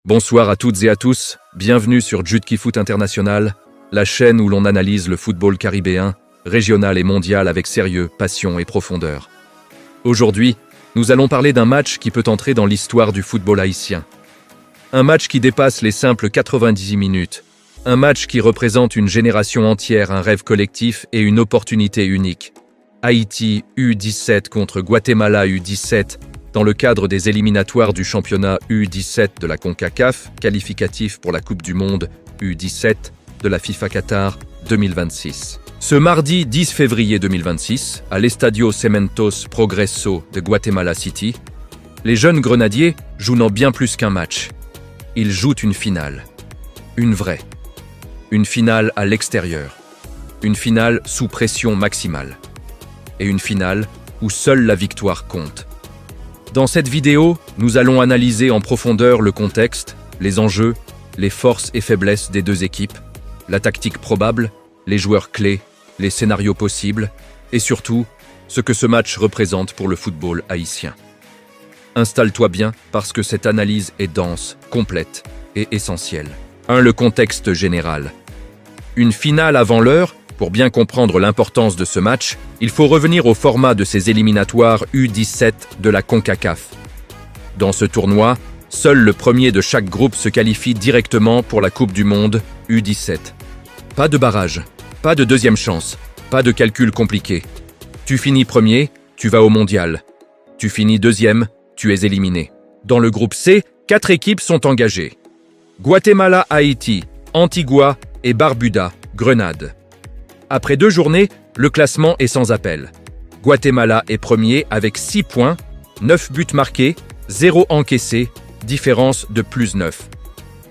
Bonsoir à toutes et à tous, bienvenue sur Jutki-Foot International, la chaîne où l'on analyse le football caribéen, régional et mondial avec sérieux, passion et profondeur. Aujourd'hui, nous allons parler d'un match qui peut entrer dans l'histoire du football haïtien. Un match qui dépasse les simples 90 minutes. Un match qui représente une génération entière, un rêve collectif et une opportunité unique. Haïti U17 contre Guatemala U17 dans le cadre des éliminatoires du championnat U17 de la CONCACAF, qualificatif pour la Coupe du Monde U17 de la FIFA Qatar 2026. Ce mardi 10 février 2026, à l'Estadio Cementos Progreso de Guatemala City, les jeunes grenadiers jouent non bien plus qu'un match. Ils jouent une finale. Une vraie. Une finale à l'extérieur. Une finale sous pression maximale. Et une finale où seule la victoire compte. Dans cette vidéo, nous allons analyser en profondeur le contexte, les enjeux, les forces et faiblesses des deux équipes, la tactique probable, les joueurs clés, les scénarios possibles, et surtout, ce que ce match représente pour le football haïtien. Installe-toi bien parce que cette analyse est dense, complète et essentielle. 1. Le contexte général. Une finale avant l'heure. Pour bien comprendre l'importance de ce match, il faut revenir au format de ces éliminatoires U17 de la CONCACAF. Dans ce tournoi, seul le premier de chaque groupe se qualifie directement pour la Coupe du Monde U17. Pas de barrage, pas de deuxième chance, pas de calcul compliqué. Tu finis premier, tu vas au mondial. Tu finis deuxième, tu es éliminé. Dans le groupe C, 4 équipes sont engagées. Guatemala, Haïti, Antigua et Barbuda, Grenade. Après 2 journées, le classement est sans appel. Guatemala est premier avec 6 points, 9 buts marqués, 0 encaissés, différence de plus 9.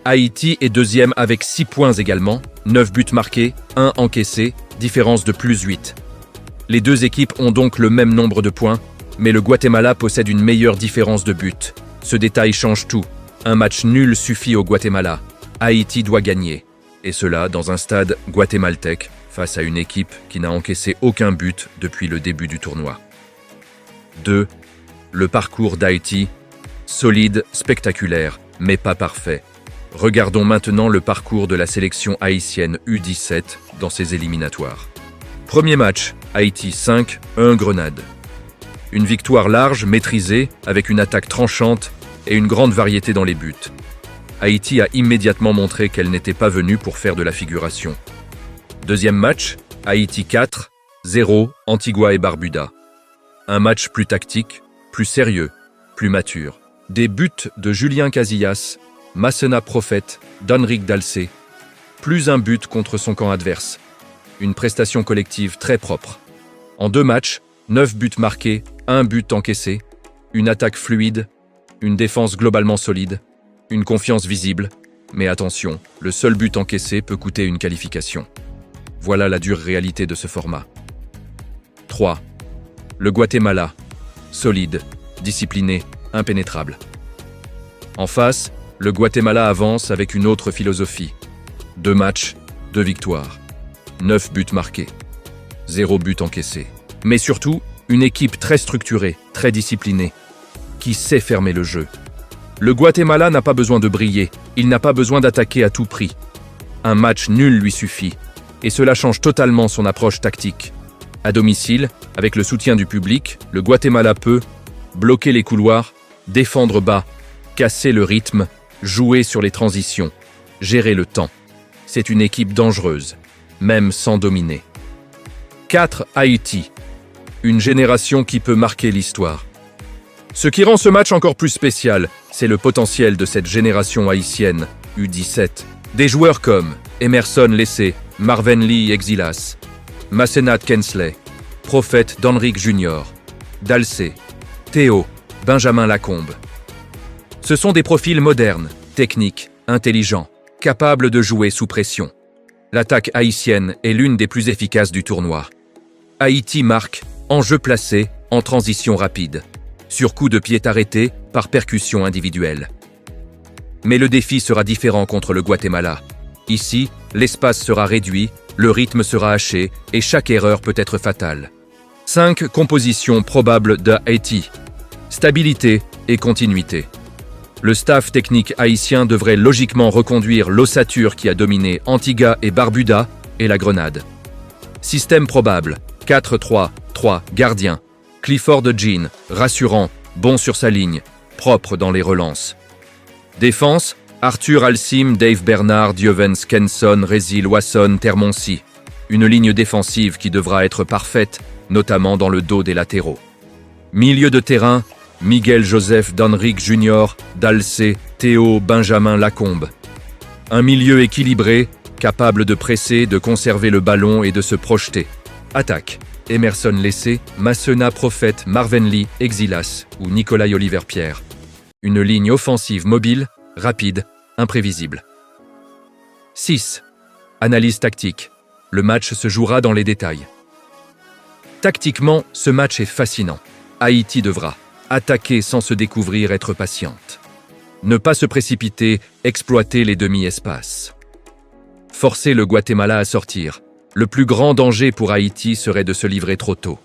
Haïti est deuxième avec 6 points également, 9 buts marqués, 1 encaissé, différence de plus 8. Les deux équipes ont donc le même nombre de points, mais le Guatemala possède une meilleure différence de buts. Ce détail change tout. Un match nul suffit au Guatemala. Haïti doit gagner. Et cela dans un stade guatémaltèque, face à une équipe qui n'a encaissé aucun but depuis le début du tournoi. 2. Le parcours d'Haïti, solide, spectaculaire, mais pas parfait. Regardons maintenant le parcours de la sélection haïtienne U17 dans ses éliminatoires. Premier match, Haïti 5-1 Grenade. Une victoire large, maîtrisée, avec une attaque tranchante et une grande variété dans les buts. Haïti a immédiatement montré qu'elle n'était pas venue pour faire de la figuration. Deuxième match, Haïti 4-0, Antigua et Barbuda. Un match plus tactique, plus sérieux, plus mature. Des buts de Julien Casillas, Massena Prophète, d'Henrique Dalcé. Plus un but contre son camp adverse. Une prestation collective très propre. En 2 matchs, 9 buts marqués, 1 but encaissé. Une attaque fluide, une défense globalement solide, une confiance visible. Mais attention, le seul but encaissé peut coûter une qualification. Voilà la dure réalité de ce format. 3. Le Guatemala. Solide, discipliné, impénétrable. En face, le Guatemala avance avec une autre philosophie. 2 matchs, 2 victoires. 9 buts marqués. 0 but encaissé. Mais surtout, une équipe très structurée, très disciplinée, qui sait fermer le jeu. Le Guatemala n'a pas besoin de briller, il n'a pas besoin d'attaquer à tout prix. Un match nul lui suffit. Et cela change totalement son approche tactique. À domicile, avec le soutien du public, le Guatemala peut bloquer les couloirs, défendre bas, casser le rythme, jouer sur les transitions, gérer le temps. C'est une équipe dangereuse, même sans dominer. 4. Haïti. Une génération qui peut marquer l'histoire. Ce qui rend ce match encore plus spécial, c'est le potentiel de cette génération haïtienne, U17. Des joueurs comme Emerson Lessé, Marvin Lee Exilas, Massenat Kensley, Prophète d'Henrique Junior, Dalcé, Théo, Benjamin Lacombe. Ce sont des profils modernes, techniques, intelligents, capables de jouer sous pression. L'attaque haïtienne est l'une des plus efficaces du tournoi. Haïti marque, en jeu placé, en transition rapide, sur coup de pied arrêté, par percussion individuelle. Mais le défi sera différent contre le Guatemala. Ici, l'espace sera réduit, le rythme sera haché et chaque erreur peut être fatale. 5 compositions probables de Haïti. Stabilité et continuité. Le staff technique haïtien devrait logiquement reconduire l'ossature qui a dominé Antigua et Barbuda et la Grenade. Système probable, 4-3-3, gardien. Clifford Jean, rassurant, bon sur sa ligne, propre dans les relances. Défense, Arthur Alcim, Dave Bernard, Diovens Kenson, Résil Wasson, Termonsi. Une ligne défensive qui devra être parfaite, notamment dans le dos des latéraux. Milieu de terrain, Miguel Joseph Donric Jr., Dalcé, Théo Benjamin Lacombe. Un milieu équilibré, capable de presser, de conserver le ballon et de se projeter. Attaque, Emerson Lessé, Massena Prophète, Marvin Lee, Exilas ou Nicolas Oliver-Pierre. Une ligne offensive mobile, rapide, imprévisible. 6. Analyse tactique. Le match se jouera dans les détails. Tactiquement, ce match est fascinant. Haïti devra attaquer sans se découvrir, être patiente. Ne pas se précipiter, exploiter les demi-espaces. Forcer le Guatemala à sortir. Le plus grand danger pour Haïti serait de se livrer trop tôt.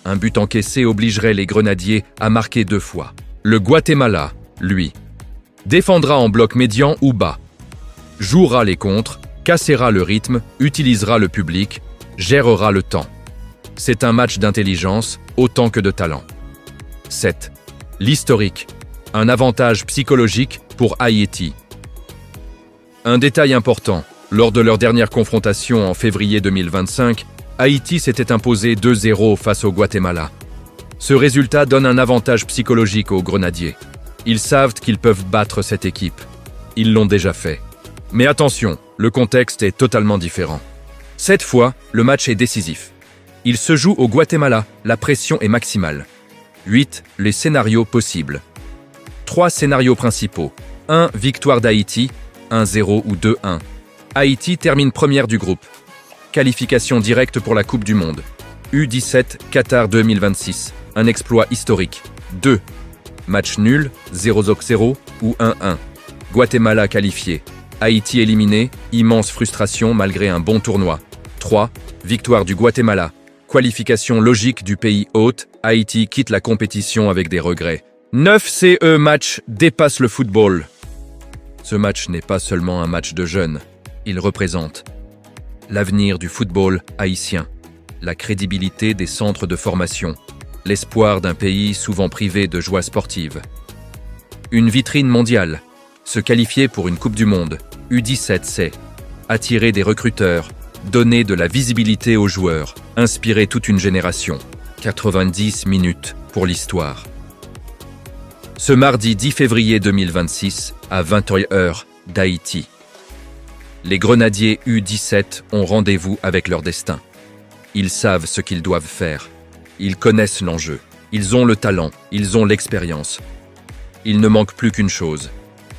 Un but encaissé obligerait les Grenadiers à marquer 2 fois. Le Guatemala, lui, défendra en bloc médian ou bas. Jouera les contres, cassera le rythme, utilisera le public, gérera le temps. C'est un match d'intelligence autant que de talent. 7. L'historique. Un avantage psychologique pour Haïti. Un détail important. Lors de leur dernière confrontation en février 2025, Haïti s'était imposé 2-0 face au Guatemala. Ce résultat donne un avantage psychologique aux Grenadiers. Ils savent qu'ils peuvent battre cette équipe. Ils l'ont déjà fait. Mais attention, le contexte est totalement différent. Cette fois, le match est décisif. Il se joue au Guatemala, la pression est maximale. 8. Les scénarios possibles. 3 scénarios principaux. 1. Victoire d'Haïti, 1-0 ou 2-1. Haïti termine première du groupe. Qualification directe pour la Coupe du Monde. U17 Qatar 2026. Un exploit historique. 2. Match nul, 0-0 ou 1-1. Guatemala qualifié. Haïti éliminé, immense frustration malgré un bon tournoi. 3. Victoire du Guatemala. Qualification logique du pays hôte, Haïti quitte la compétition avec des regrets. 9 CE match dépasse le football. Ce match n'est pas seulement un match de jeunes, il représente l'avenir du football haïtien, la crédibilité des centres de formation, l'espoir d'un pays souvent privé de joie sportive. Une vitrine mondiale, se qualifier pour une Coupe du Monde, U17 c'est attirer des recruteurs, donner de la visibilité aux joueurs, inspirer toute une génération. 90 minutes pour l'histoire. Ce mardi 10 février 2026, à 20h d'Haïti. Les Grenadiers U17 ont rendez-vous avec leur destin. Ils savent ce qu'ils doivent faire. Ils connaissent l'enjeu. Ils ont le talent. Ils ont l'expérience. Il ne manque plus qu'une chose.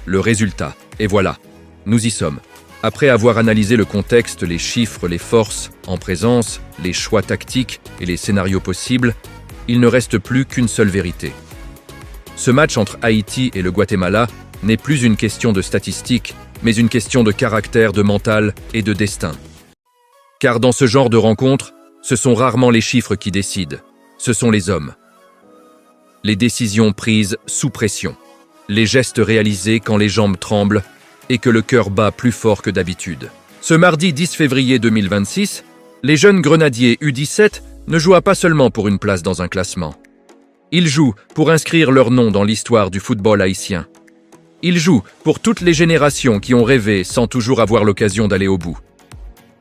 Le résultat. Et voilà, nous y sommes. Après avoir analysé le contexte, les chiffres, les forces en présence, les choix tactiques et les scénarios possibles, il ne reste plus qu'une seule vérité. Ce match entre Haïti et le Guatemala n'est plus une question de statistiques, mais une question de caractère, de mental et de destin. Car dans ce genre de rencontre, ce sont rarement les chiffres qui décident, ce sont les hommes. Les décisions prises sous pression, les gestes réalisés quand les jambes tremblent et que le cœur bat plus fort que d'habitude. Ce mardi 10 février 2026, les jeunes Grenadiers U17 ne jouent pas seulement pour une place dans un classement. Ils jouent pour inscrire leur nom dans l'histoire du football haïtien. Ils jouent pour toutes les générations qui ont rêvé sans toujours avoir l'occasion d'aller au bout.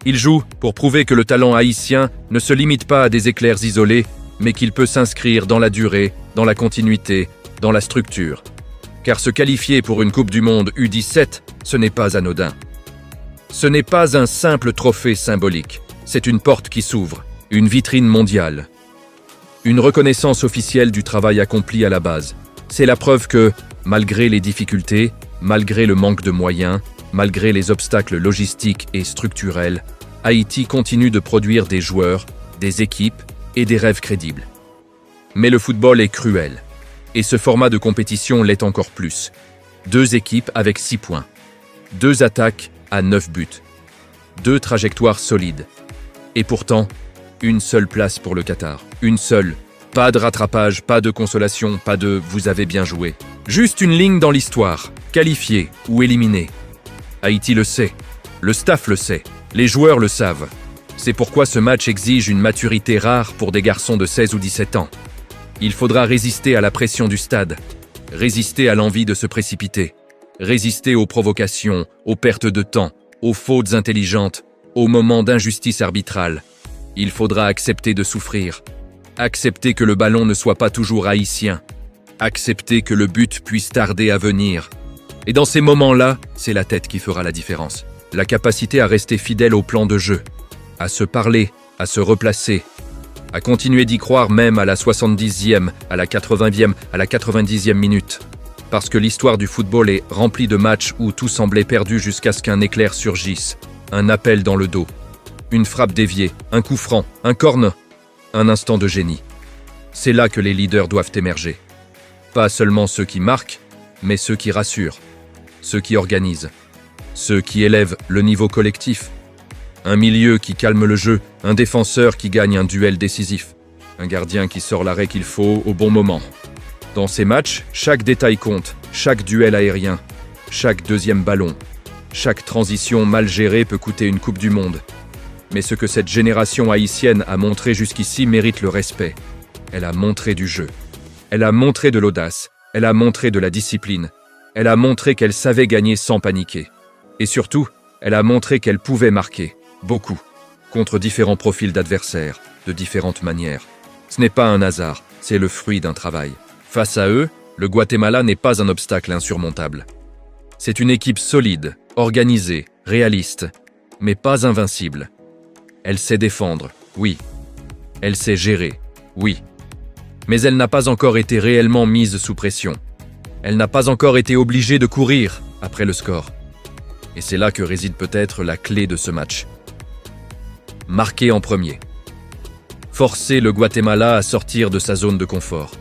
Ils jouent pour prouver que le talent haïtien ne se limite pas à des éclairs isolés, mais qu'il peut s'inscrire dans la durée, dans la continuité, dans la structure. Car se qualifier pour une Coupe du Monde U17, ce n'est pas anodin. Ce n'est pas un simple trophée symbolique, c'est une porte qui s'ouvre, une vitrine mondiale. Une reconnaissance officielle du travail accompli à la base. C'est la preuve que, malgré les difficultés, malgré le manque de moyens, malgré les obstacles logistiques et structurels, Haïti continue de produire des joueurs, des équipes et des rêves crédibles. Mais le football est cruel. Et ce format de compétition l'est encore plus. 2 équipes avec 6 points. 2 attaques à 9 buts. 2 trajectoires solides. Et pourtant, une seule place pour le Qatar. Une seule, Pas de rattrapage, pas de consolation, pas de « vous avez bien joué ». Juste une ligne dans l'histoire, qualifié ou éliminé. Haïti le sait, le staff le sait, les joueurs le savent. C'est pourquoi ce match exige une maturité rare pour des garçons de 16 ou 17 ans. Il faudra résister à la pression du stade, résister à l'envie de se précipiter, résister aux provocations, aux pertes de temps, aux fautes intelligentes, aux moments d'injustice arbitrale. Il faudra accepter de souffrir, accepter que le ballon ne soit pas toujours haïtien, accepter que le but puisse tarder à venir. Et dans ces moments-là, c'est la tête qui fera la différence. La capacité à rester fidèle au plan de jeu, à se parler, à se replacer, à continuer d'y croire même à la 70e, à la 80e, à la 90e minute. Parce que l'histoire du football est remplie de matchs où tout semblait perdu jusqu'à ce qu'un éclair surgisse, un appel dans le dos, une frappe déviée, un coup franc, un corner, un instant de génie. C'est là que les leaders doivent émerger. Pas seulement ceux qui marquent, mais ceux qui rassurent, ceux qui organisent, ceux qui élèvent le niveau collectif. Un milieu qui calme le jeu, un défenseur qui gagne un duel décisif, un gardien qui sort l'arrêt qu'il faut au bon moment. Dans ces matchs, chaque détail compte, chaque duel aérien, chaque deuxième ballon, chaque transition mal gérée peut coûter une Coupe du Monde. Mais ce que cette génération haïtienne a montré jusqu'ici mérite le respect. Elle a montré du jeu. Elle a montré de l'audace. Elle a montré de la discipline. Elle a montré qu'elle savait gagner sans paniquer. Et surtout, elle a montré qu'elle pouvait marquer, beaucoup, contre différents profils d'adversaires, de différentes manières. Ce n'est pas un hasard, c'est le fruit d'un travail. Face à eux, le Guatemala n'est pas un obstacle insurmontable. C'est une équipe solide, organisée, réaliste, mais pas invincible. Elle sait défendre, oui. Elle sait gérer, oui. Mais elle n'a pas encore été réellement mise sous pression. Elle n'a pas encore été obligée de courir après le score. Et c'est là que réside peut-être la clé de ce match. Marquer en premier. Forcer le Guatemala à sortir de sa zone de confort.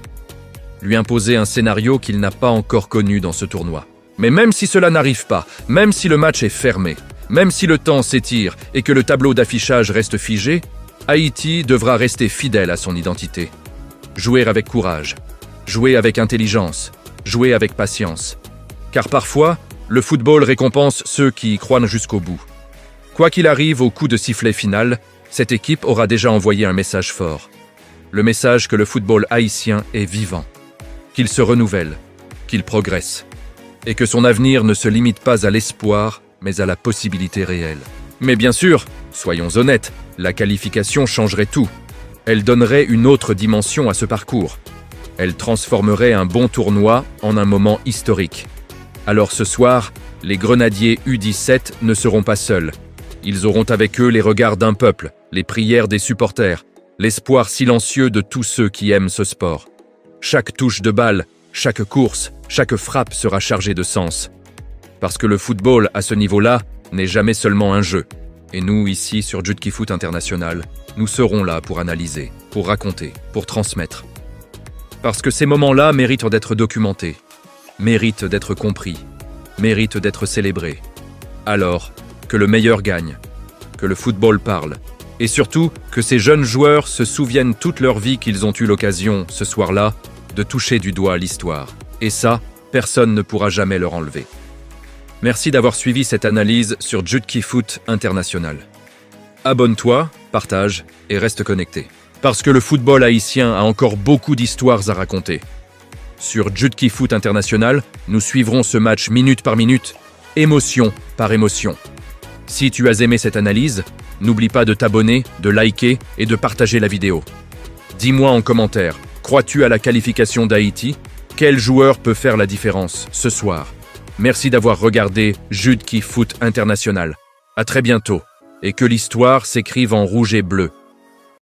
Lui imposer un scénario qu'il n'a pas encore connu dans ce tournoi. Mais même si cela n'arrive pas, même si le match est fermé, même si le temps s'étire et que le tableau d'affichage reste figé, Haïti devra rester fidèle à son identité. Jouer avec courage, jouer avec intelligence, jouer avec patience. Car parfois, le football récompense ceux qui y croient jusqu'au bout. Quoi qu'il arrive au coup de sifflet final, cette équipe aura déjà envoyé un message fort. Le message que le football haïtien est vivant, qu'il se renouvelle, qu'il progresse, et que son avenir ne se limite pas à l'espoir, mais à la possibilité réelle. Mais bien sûr, soyons honnêtes, la qualification changerait tout. Elle donnerait une autre dimension à ce parcours. Elle transformerait un bon tournoi en un moment historique. Alors ce soir, les Grenadiers U17 ne seront pas seuls. Ils auront avec eux les regards d'un peuple, les prières des supporters, l'espoir silencieux de tous ceux qui aiment ce sport. Chaque touche de balle, chaque course, chaque frappe sera chargée de sens. Parce que le football, à ce niveau-là, n'est jamais seulement un jeu. Et nous, ici, sur Jude Qui Foot International, nous serons là pour analyser, pour raconter, pour transmettre. Parce que ces moments-là méritent d'être documentés, méritent d'être compris, méritent d'être célébrés. Alors, que le meilleur gagne, que le football parle, et surtout que ces jeunes joueurs se souviennent toute leur vie qu'ils ont eu l'occasion, ce soir-là, de toucher du doigt l'histoire. Et ça, personne ne pourra jamais leur enlever. Merci d'avoir suivi cette analyse sur Jude Qui Foot International. Abonne-toi, partage et reste connecté. Parce que le football haïtien a encore beaucoup d'histoires à raconter. Sur Jude Qui Foot International, nous suivrons ce match minute par minute, émotion par émotion. Si tu as aimé cette analyse, n'oublie pas de t'abonner, de liker et de partager la vidéo. Dis-moi en commentaire, crois-tu à la qualification d'Haïti? Quel joueur peut faire la différence ce soir? Merci d'avoir regardé Jude Qui Foot International. À très bientôt, et que l'histoire s'écrive en rouge et bleu.